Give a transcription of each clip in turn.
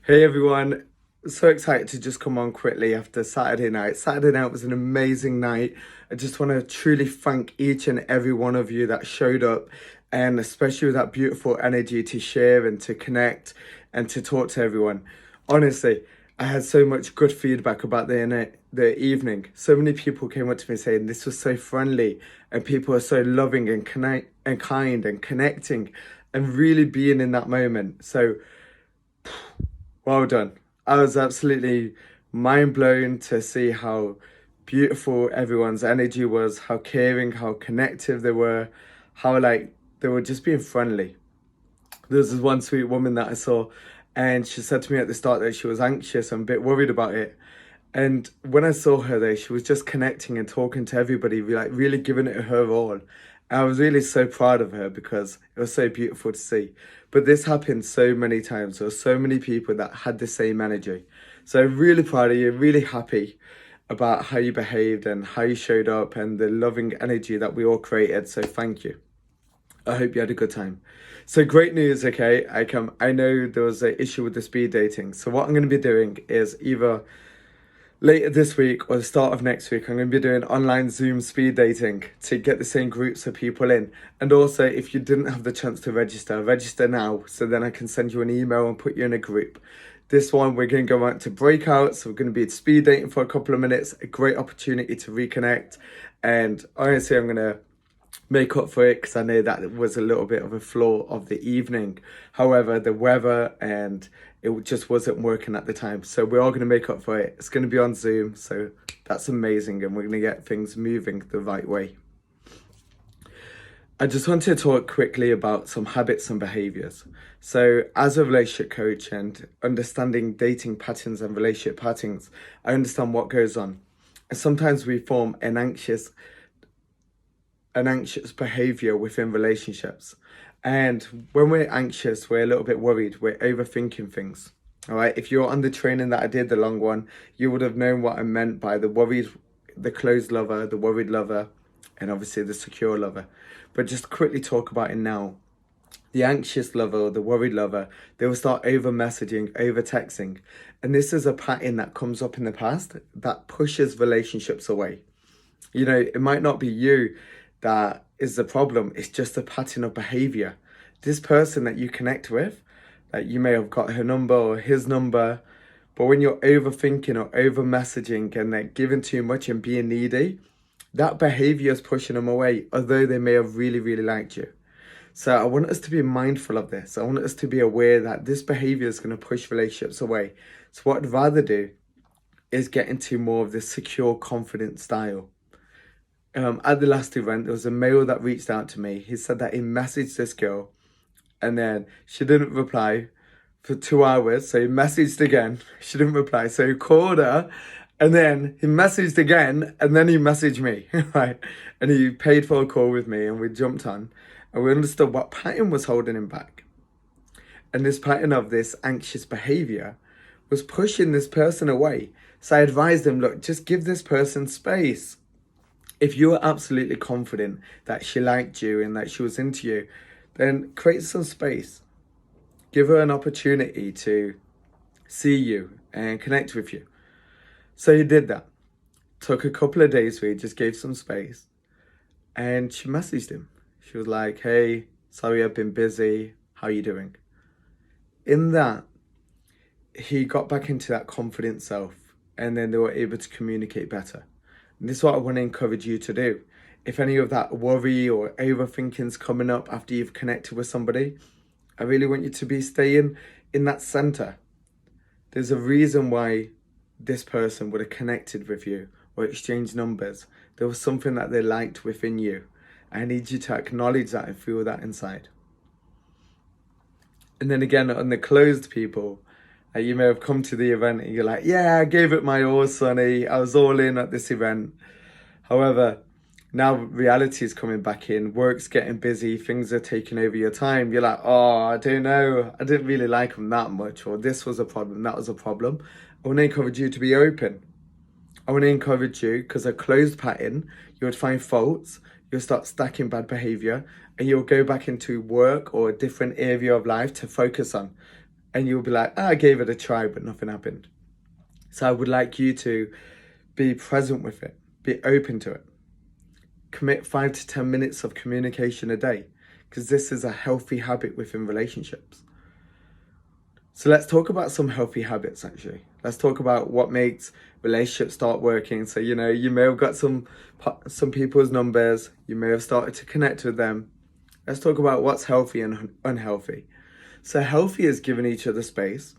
Hey everyone, so excited to just come on quickly after Saturday night. Saturday night was an amazing night. I just want to truly thank each and every one of you that showed up, and especially with that beautiful energy to share and to connect and to talk to everyone. Honestly, I had so much good feedback about the evening. So many people came up to me saying this was so friendly and people are so loving and connect and kind and connecting and really being in that moment. So well done. I was absolutely mind blown to see how beautiful everyone's energy was, how caring, how connective they were, how like they were just being friendly. There was this one sweet woman that I saw, and she said to me at the start that she was anxious and a bit worried about it. And when I saw her there, she was just connecting and talking to everybody, like really giving it her all. And I was really so proud of her because it was so beautiful to see. But this happened so many times. There were so many people that had the same energy. So really proud of you, really happy about how you behaved and how you showed up and the loving energy that we all created. So thank you. I hope you had a good time. So great news, okay? I know there was an issue with the speed dating. So what I'm going to be doing is either later this week or the start of next week, I'm going to be doing online Zoom speed dating to get the same groups of people in. And also, if you didn't have the chance to register now, so then I can send you an email and put you in a group. This one, we're going to go out to breakouts. So we're going to be speed dating for a couple of minutes, a great opportunity to reconnect. And honestly, I'm going to make up for it because I know that was a little bit of a flaw of the evening. However, the weather and it just wasn't working at the time. So we're all going to make up for it. It's going to be on Zoom. So that's amazing. And we're going to get things moving the right way. I just want to talk quickly about some habits and behaviors. So, as a relationship coach and understanding dating patterns and relationship patterns, I understand what goes on. And sometimes we form an anxious behavior within relationships. And when we're anxious, we're a little bit worried, we're overthinking things. All right. If you're on the training that I did, the long one, you would have known what I meant by the worried, the closed lover, the worried lover, and obviously the secure lover. But just quickly talk about it now. The anxious lover or the worried lover, they will start over messaging, over texting. And this is a pattern that comes up in the past that pushes relationships away. It might not be you that is the problem, it's just a pattern of behavior. This person that you connect with, that you may have got her number or his number, but when you're overthinking or over messaging and they're giving too much and being needy, that behavior is pushing them away, although they may have really, really liked you. So I want us to be mindful of this. I want us to be aware that this behavior is going to push relationships away. So what I'd rather do is get into more of this secure, confident style. At the last event, there was a male that reached out to me. He said that he messaged this girl and then she didn't reply for 2 hours. So he messaged again. She didn't reply. So he called her and then he messaged again and then he messaged me, right? And he paid for a call with me and we jumped on and we understood what pattern was holding him back. And this pattern of this anxious behavior was pushing this person away. So I advised him, look, just give this person space. If you were absolutely confident that she liked you and that she was into you, then create some space. Give her an opportunity to see you and connect with you. So he did that. Took a couple of days where he just gave some space. And she messaged him. She was like, hey, sorry I've been busy. How are you doing? In that, he got back into that confident self and then they were able to communicate better. And this is what I want to encourage you to do. If any of that worry or overthinking's coming up after you've connected with somebody, I really want you to be staying in that center. There's a reason why this person would have connected with you or exchanged numbers. There was something that they liked within you. I need you to acknowledge that and feel that inside. And then again, on the closed people, you may have come to the event and you're like, yeah, I gave it my all, Sonny. I was all in at this event. However, now reality is coming back in. Work's getting busy. Things are taking over your time. You're like, oh, I don't know. I didn't really like them that much. Or this was a problem. That was a problem. I want to encourage you to be open. I want to encourage you because a closed pattern, you would find faults. You'll start stacking bad behavior and you'll go back into work or a different area of life to focus on. and you'll be like, I gave it a try, but nothing happened. So I would like you to be present with it, be open to it. Commit 5 to 10 minutes of communication a day, because this is a healthy habit within relationships. So let's talk about some healthy habits, actually. Let's talk about what makes relationships start working. So, you may have got some people's numbers, you may have started to connect with them. Let's talk about what's healthy and unhealthy. So healthy is giving each other space.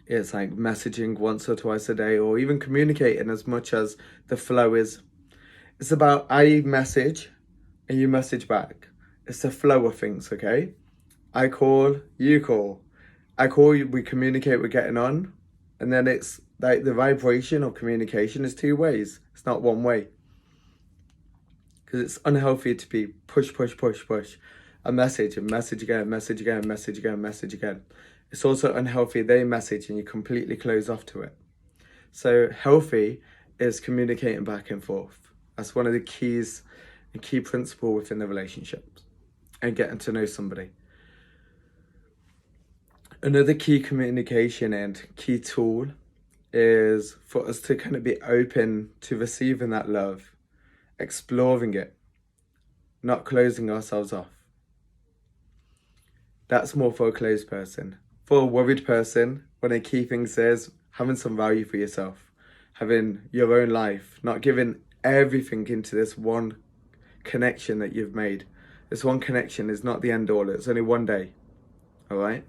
It's like messaging once or twice a day, or even communicating as much as the flow is. It's about I message and you message back. It's the flow of things, okay? I call, you call. I call you, we communicate, we're getting on. And then it's like the vibration of communication is 2 ways. It's not one way. Because it's unhealthy to be push. A message, and message again, message again, message again, message again. It's also unhealthy, they message and you completely close off to it. So healthy is communicating back and forth. That's one of the keys and key principle within the relationship and getting to know somebody. Another key communication and key tool is for us to kind of be open to receiving that love, exploring it, not closing ourselves off. That's more for a closed person. For a worried person, one of the key things is having some value for yourself, having your own life, not giving everything into this one connection that you've made. This one connection is not the end all, it's only one day, all right?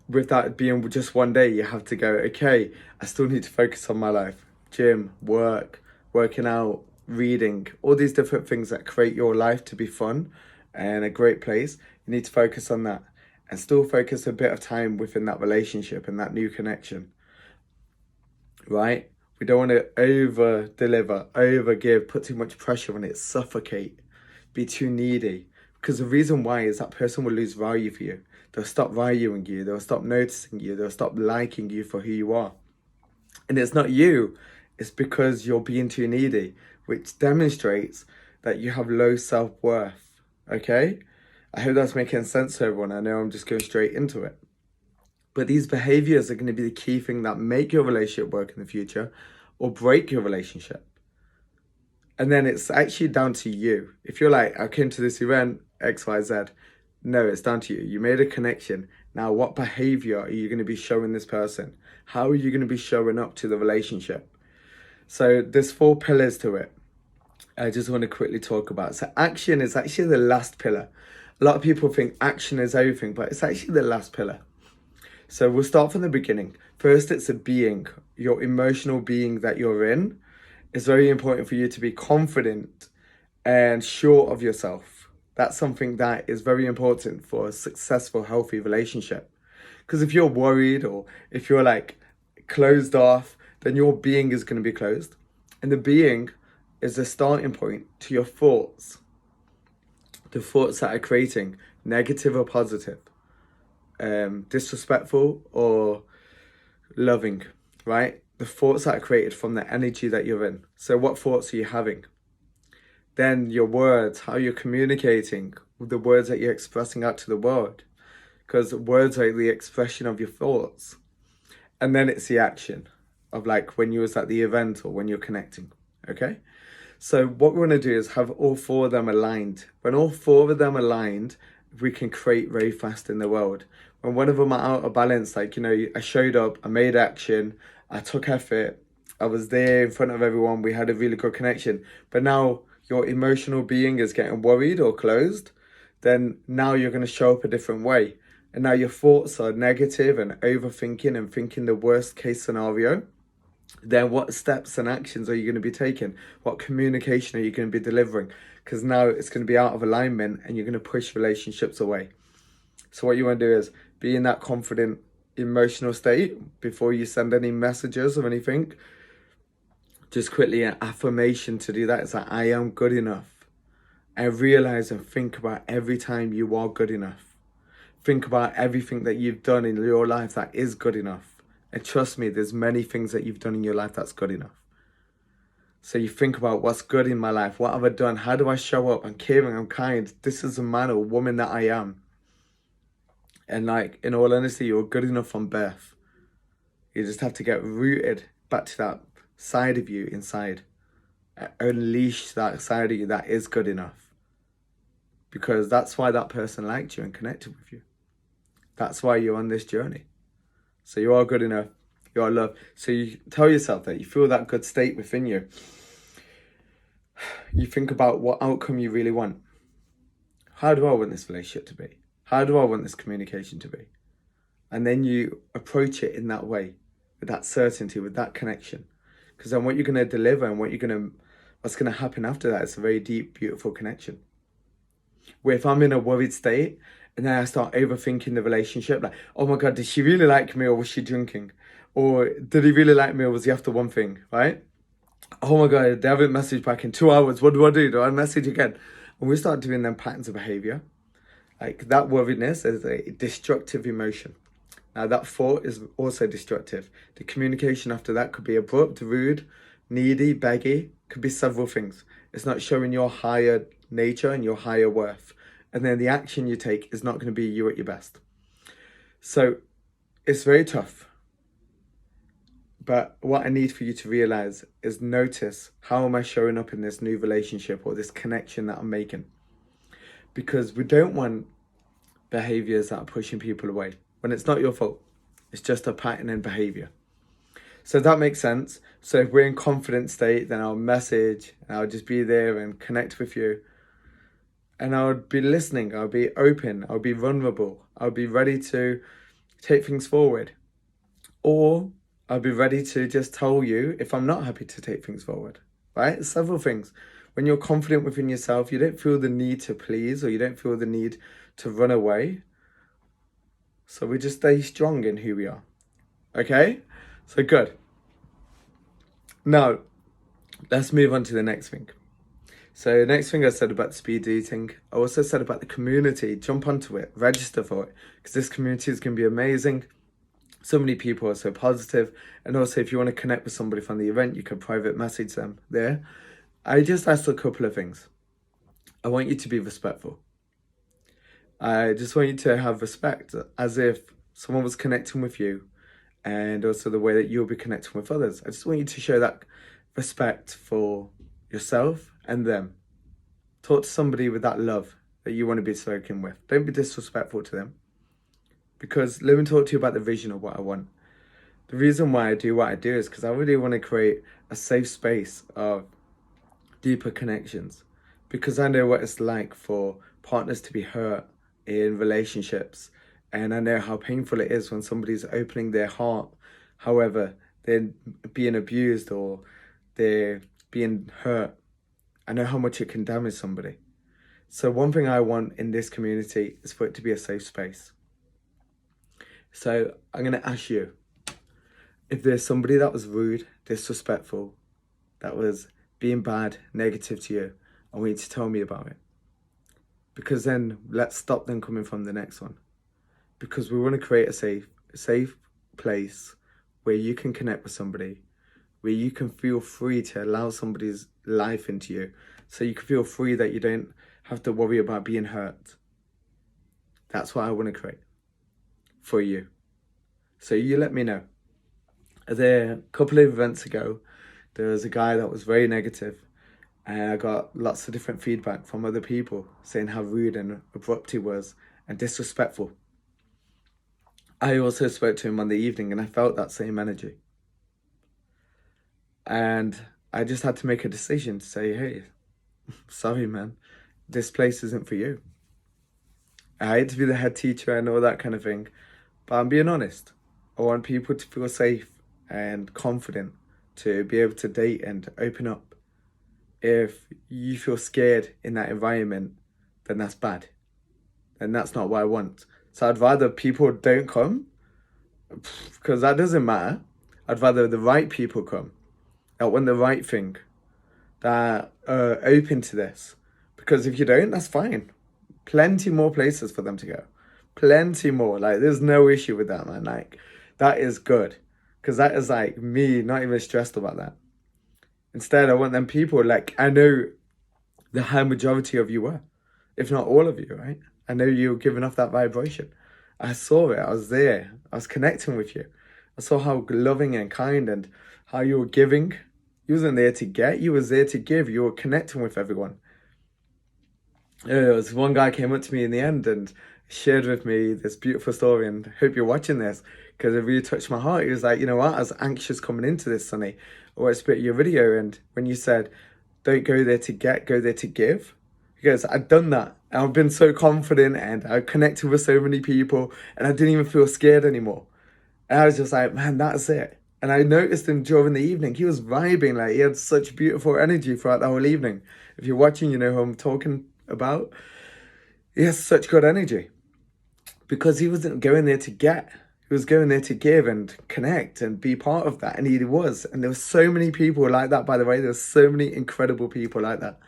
With that being just one day, you have to go, okay, I still need to focus on my life. Gym, work, working out, reading, all these different things that create your life to be fun and a great place. You need to focus on that and still focus a bit of time within that relationship and that new connection, right? We don't want to over deliver, over give, put too much pressure on it, suffocate, be too needy. Because the reason why is that person will lose value for you. They'll stop valuing you, they'll stop noticing you, they'll stop liking you for who you are. And it's not you, it's because you're being too needy, which demonstrates that you have low self-worth, okay? I hope that's making sense to everyone. I know I'm just going straight into it. But these behaviors are going to be the key thing that make your relationship work in the future or break your relationship. And then it's actually down to you. If you're like, I came to this event, X, Y, Z. No, it's down to you. You made a connection. Now, what behavior are you going to be showing this person? How are you going to be showing up to the relationship? So there's 4 pillars to it. I just want to quickly talk about. So action is actually the last pillar. A lot of people think action is everything, but it's actually the last pillar. So we'll start from the beginning. First, it's a being, your emotional being that you're in. It's very important for you to be confident and sure of yourself. That's something that is very important for a successful, healthy relationship. Because if you're worried or if you're like closed off, then your being is going to be closed. And the being is the starting point to your thoughts. The thoughts that are creating negative or positive, disrespectful or loving, right? The thoughts that are created from the energy that you're in. So what thoughts are you having? Then your words, how you're communicating, the words that you're expressing out to the world. Because words are the expression of your thoughts. And then it's the action of like when you was at the event or when you're connecting, okay? So what we want to do is have all 4 of them aligned. When all 4 of them aligned, we can create very fast in the world. When one of them are out of balance, like, I showed up, I made action, I took effort, I was there in front of everyone, we had a really good connection. But now your emotional being is getting worried or closed, then now you're going to show up a different way. And now your thoughts are negative and overthinking and thinking the worst case scenario. Then what steps and actions are you going to be taking? What communication are you going to be delivering? Because now it's going to be out of alignment and you're going to push relationships away. So what you want to do is be in that confident emotional state before you send any messages or anything. Just quickly, an affirmation to do that is that I am good enough. And realize and think about every time you are good enough. Think about everything that you've done in your life that is good enough. And trust me, there's many things that you've done in your life that's good enough. So you think about what's good in my life. What have I done? How do I show up? I'm caring, I'm kind. This is a man or woman that I am. And like, in all honesty, you're good enough from birth. You just have to get rooted back to that side of you inside. Unleash that side of you that is good enough. Because that's why that person liked you and connected with you. That's why you're on this journey. So you are good enough. You are loved. So you tell yourself that. You feel that good state within you. You think about what outcome you really want. How do I want this relationship to be? How do I want this communication to be? And then you approach it in that way, with that certainty, with that connection. Because then what you're going to deliver and what's going to happen after that is a very deep, beautiful connection. Where if I'm in a worried state and then I start overthinking the relationship, like, oh my God, did she really like me or was she drinking? Or did he really like me or was he after one thing, right? Oh my God, they haven't messaged back in 2 hours. What do I do? Do I message again? And we start doing them patterns of behavior. Like that worriedness is a destructive emotion. Now that thought is also destructive. The communication after that could be abrupt, rude, needy, beggy, could be several things. It's not showing your higher nature and your higher worth. And then the action you take is not going to be you at your best. So it's very tough. But what I need for you to realize is notice, how am I showing up in this new relationship or this connection that I'm making? Because we don't want behaviors that are pushing people away when it's not your fault. It's just a pattern in behavior. So that makes sense. So if we're in confident state, then I'll message and I'll just be there and connect with you. And I'll be listening. I'll be open. I'll be vulnerable. I'll be ready to take things forward. Or I'll be ready to just tell you if I'm not happy to take things forward, right? Several things. When you're confident within yourself, you don't feel the need to please or you don't feel the need to run away. So we just stay strong in who we are. Okay? So good. Now, let's move on to the next thing. So the next thing I said about speed dating, I also said about the community. Jump onto it, register for it, because this community is going to be amazing. So many people are so positive. And also, if you want to connect with somebody from the event, you can private message them there. I just asked a couple of things. I want you to be respectful. I just want you to have respect, as if someone was connecting with you, and also the way that you'll be connecting with others. I just want you to show that respect for yourself and them. Talk to somebody with that love that you want to be spoken with. Don't be disrespectful to them. Because let me talk to you about the vision of what I want. The reason why I do what I do is because I really want to create a safe space of deeper connections. Because I know what it's like for partners to be hurt in relationships. And I know how painful it is when somebody's opening their heart. However, they're being abused or they're being hurt. I know how much it can damage somebody. So one thing I want in this community is for it to be a safe space. So I'm going to ask you, if there's somebody that was rude, disrespectful, that was being bad, negative to you, I want you to tell me about it. Because then let's stop them coming from the next one. Because we want to create a safe place where you can connect with somebody, where you can feel free to allow somebody's life into you. So you can feel free that you don't have to worry about being hurt. That's what I want to create for you. So you let me know. There, a couple of events ago, there was a guy that was very negative, and I got lots of different feedback from other people saying how rude and abrupt he was and disrespectful. I also spoke to him on the evening and I felt that same energy. And I just had to make a decision to say, hey, sorry man, this place isn't for you. I hate to be the head teacher and all that kind of thing, but I'm being honest. I want people to feel safe and confident to be able to date and open up. If you feel scared in that environment, then that's bad. And that's not what I want. So I'd rather people don't come, because that doesn't matter. I'd rather the right people come, that want the right thing, that are open to this. Because if you don't, that's fine. Plenty more places for them to go. Plenty more. Like, there's no issue with that, man. Like, that is good. Because that is like me not even stressed about that. Instead, I want them people, like, I know the high majority of you were, if not all of you, right? I know you're giving off that vibration. I saw it. I was there. I was connecting with you. I saw how loving and kind and how you were giving. You wasn't there to get. You was there to give. You were connecting with everyone. There was one guy came up to me in the end and shared with me this beautiful story, and I hope you're watching this because it really touched my heart. He was like, you know what, I was anxious coming into this, Sonny. I watched a bit of your video, and when you said, don't go there to get, go there to give. Because I'd done that. I've been so confident and I connected with so many people and I didn't even feel scared anymore. And I was just like, man, that's it. And I noticed him during the evening. He was vibing, like he had such beautiful energy throughout the whole evening. If you're watching, you know who I'm talking about. He has such good energy because he wasn't going there to get. He was going there to give and connect and be part of that. And he was. And there were so many people like that, by the way. There's so many incredible people like that.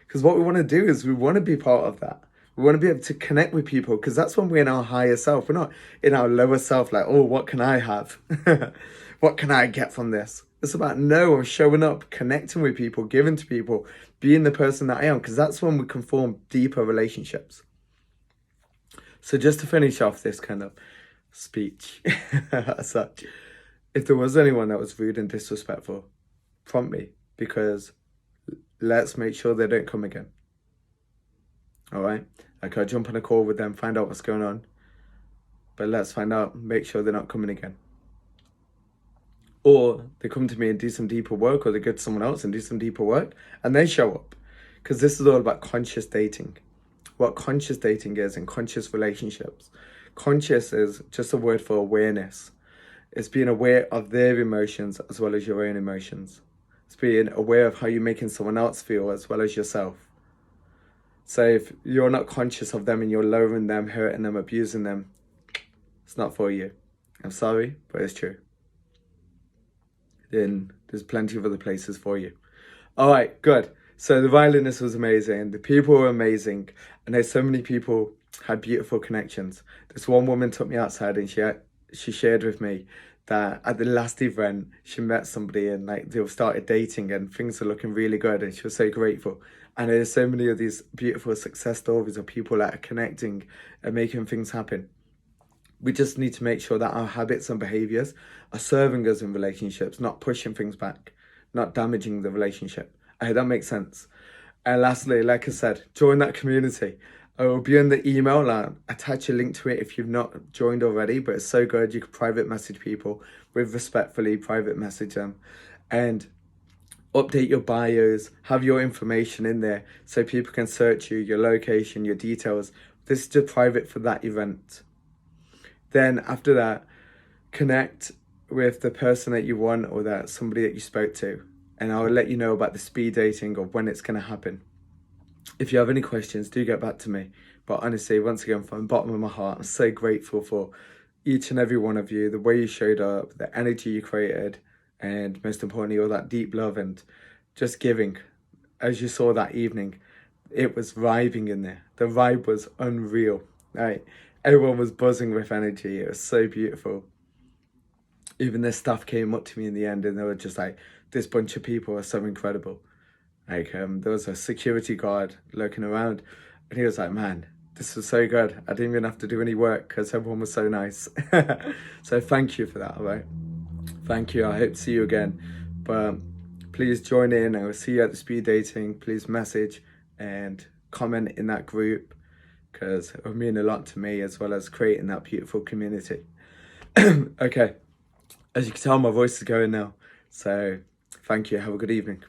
Because what we want to do is we want to be part of that. We want to be able to connect with people because that's when we're in our higher self. We're not in our lower self like, oh, what can I have? What can I get from this? It's about, no, I'm showing up, connecting with people, giving to people, being the person that I am, because that's when we can form deeper relationships. So just to finish off this kind of speech as such, if there was anyone that was rude and disrespectful, prompt me, because let's make sure they don't come again. All right? Like, I'll jump on a call with them, find out what's going on, but let's find out, make sure they're not coming again. Or they come to me and do some deeper work, or they go to someone else and do some deeper work, and they show up. Because this is all about conscious dating. What conscious dating is and conscious relationships. Conscious is just a word for awareness. It's being aware of their emotions as well as your own emotions. It's being aware of how you're making someone else feel as well as yourself. So if you're not conscious of them and you're lowering them, hurting them, abusing them, it's not for you. I'm sorry, but it's true. Then there's plenty of other places for you. All right, good. So the violinist was amazing. The people were amazing. And there's so many people had beautiful connections. This one woman took me outside and she shared with me that at the last event, she met somebody and like they started dating and things are looking really good. And she was so grateful. And there's so many of these beautiful success stories of people that are connecting and making things happen. We just need to make sure that our habits and behaviors are serving us in relationships, not pushing things back, not damaging the relationship. I hope that makes sense. And lastly, like I said, join that community. I will be in the email. I'll attach a link to it if you've not joined already, but it's so good. You can private message people with respectfully, private message them and update your bios, have your information in there so people can search you, your location, your details. This is just private for that event. Then after that, connect with the person that you want or that somebody that you spoke to. And I'll let you know about the speed dating or when it's going to happen. If you have any questions, do get back to me. But honestly, once again, from the bottom of my heart, I'm so grateful for each and every one of you, the way you showed up, the energy you created, and most importantly, all that deep love and just giving. As you saw that evening, it was vibing in there. The vibe was unreal. Right? Everyone was buzzing with energy. It was so beautiful. Even the staff came up to me in the end and they were just like, this bunch of people are so incredible. Like, there was a security guard looking around and he was like, man, this was so good. I didn't even have to do any work because everyone was so nice. So thank you for that, all right? Thank you. I hope to see you again. But please join in. I will see you at the speed dating. Please message and comment in that group because it will mean a lot to me as well as creating that beautiful community. Okay. As you can tell, my voice is going now. So thank you. Have a good evening.